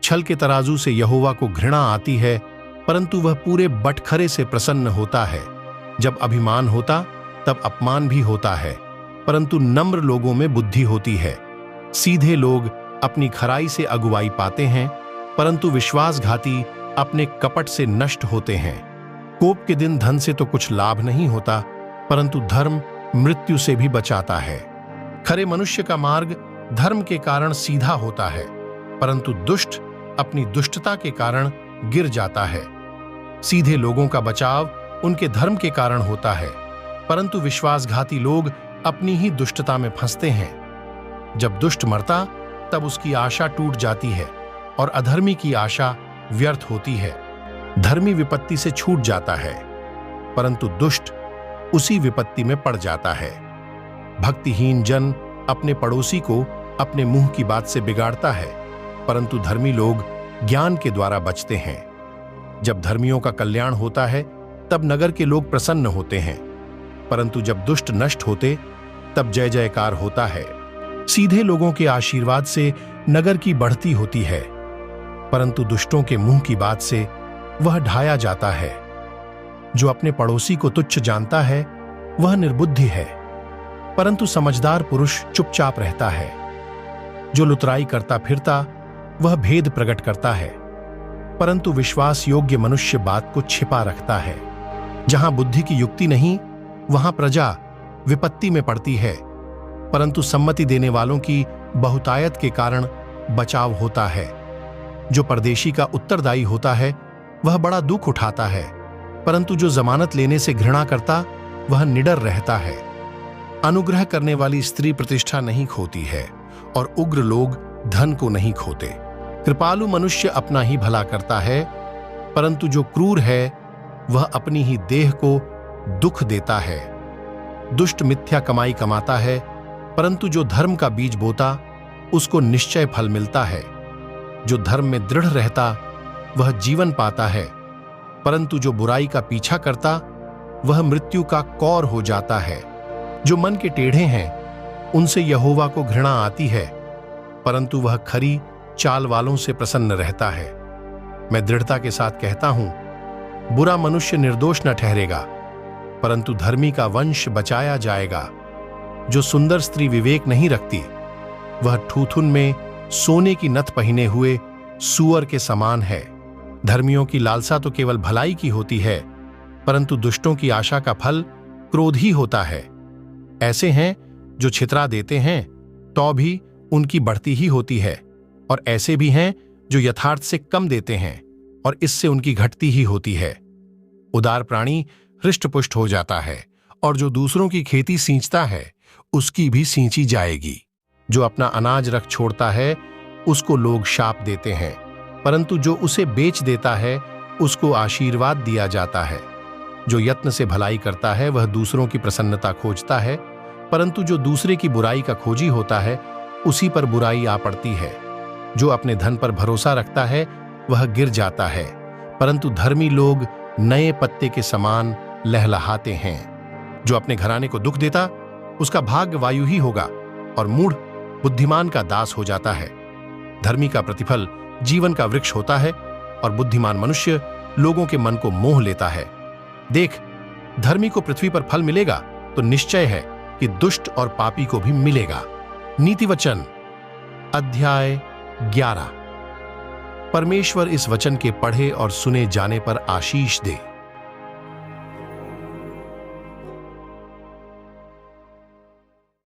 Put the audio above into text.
छल के तराजू से यहोवा को घृणा आती है, परंतु वह पूरे बटखरे से प्रसन्न होता है। जब अभिमान होता तब अपमान भी होता है, परंतु नम्र लोगों में बुद्धि होती है। सीधे लोग अपनी खराई से अगुवाई पाते हैं, परंतु विश्वासघाती अपने कपट से नष्ट होते हैं। कोप के दिन धन से तो कुछ लाभ नहीं होता, परंतु धर्म मृत्यु से भी बचाता है। खरे मनुष्य का मार्ग धर्म के कारण सीधा होता है, परंतु दुष्ट अपनी दुष्टता के कारण गिर जाता है। सीधे लोगों का बचाव उनके धर्म के कारण होता है, परंतु विश्वासघाती लोग अपनी ही दुष्टता में फंसते हैं। जब दुष्ट मरता तब उसकी आशा टूट जाती है और अधर्मी की आशा व्यर्थ होती है। धर्मी विपत्ति से छूट जाता है, परंतु दुष्ट उसी विपत्ति में पड़ जाता है। भक्तिहीन जन अपने पड़ोसी को अपने मुंह की बात से बिगाड़ता है, परंतु धर्मी लोग ज्ञान के द्वारा बचते हैं। जब धर्मियों का कल्याण होता है तब नगर के लोग प्रसन्न होते हैं, परंतु जब दुष्ट नष्ट होते तब जय जयकार होता है। सीधे लोगों के आशीर्वाद से नगर की बढ़ती होती है, परंतु दुष्टों के मुंह की बात से वह ढाया जाता है। जो अपने पड़ोसी को तुच्छ जानता है वह निर्बुद्धि है, परंतु समझदार पुरुष चुपचाप रहता है। जो लुतराई करता फिरता वह भेद प्रकट करता है, परंतु विश्वास योग्य मनुष्य बात को छिपा रखता है। जहां बुद्धि की युक्ति नहीं वहां प्रजा विपत्ति में पड़ती है, परंतु सम्मति देने वालों की बहुतायत के कारण बचाव होता है। जो परदेशी का उत्तरदायी होता है वह बड़ा दुख उठाता है, परंतु जो जमानत लेने से घृणा करता वह निडर रहता है। अनुग्रह करने वाली स्त्री प्रतिष्ठा नहीं खोती है और उग्र लोग धन को नहीं खोते। कृपालु मनुष्य अपना ही भला करता है, परंतु जो क्रूर है वह अपनी ही देह को दुख देता है। दुष्ट मिथ्या कमाई कमाता है, परंतु जो धर्म का बीज बोता उसको निश्चय फल मिलता है। जो धर्म में दृढ़ रहता वह जीवन पाता है, परंतु जो बुराई का पीछा करता वह मृत्यु का कौर हो जाता है। जो मन के टेढ़े हैं उनसे यहोवा को घृणा आती है, परंतु वह खरी चाल वालों से प्रसन्न रहता है। मैं दृढ़ता के साथ कहता हूं, बुरा मनुष्य निर्दोष न ठहरेगा, परंतु धर्मी का वंश बचाया जाएगा। जो सुंदर स्त्री विवेक नहीं रखती वह ठूथुन में सोने की नथ पहने हुए सूअर के समान है। धर्मियों की लालसा तो केवल भलाई की होती है, परंतु दुष्टों की आशा का फल क्रोध ही होता है। ऐसे हैं जो छितरा देते हैं तो भी उनकी बढ़ती ही होती है, और ऐसे भी हैं जो यथार्थ से कम देते हैं और इससे उनकी घटती ही होती है। उदार प्राणी हृष्टपुष्ट हो जाता है, और जो दूसरों की खेती सींचता है उसकी भी सींची जाएगी। जो अपना अनाज रख छोड़ता है उसको लोग शाप देते हैं, परंतु जो उसे बेच देता है उसको आशीर्वाद दिया जाता है। जो यत्न से भलाई करता है वह दूसरों की प्रसन्नता खोजता है, परंतु जो दूसरे की बुराई का खोजी होता है उसी पर बुराई आ पड़ती है। जो अपने धन पर भरोसा रखता है वह गिर जाता है, परंतु धर्मी लोग नए पत्ते के समान लहलहाते हैं। जो अपने घराने को दुख देता उसका भाग्य वायु ही होगा, और मूढ़ बुद्धिमान का दास हो जाता है। धर्मी का प्रतिफल जीवन का वृक्ष होता है, और बुद्धिमान मनुष्य लोगों के मन को मोह लेता है। देख, धर्मी को पृथ्वी पर फल मिलेगा तो निश्चय है कि दुष्ट और पापी को भी मिलेगा। नीति वचन अध्याय 11। परमेश्वर इस वचन के पढ़े और सुने जाने पर आशीष दे।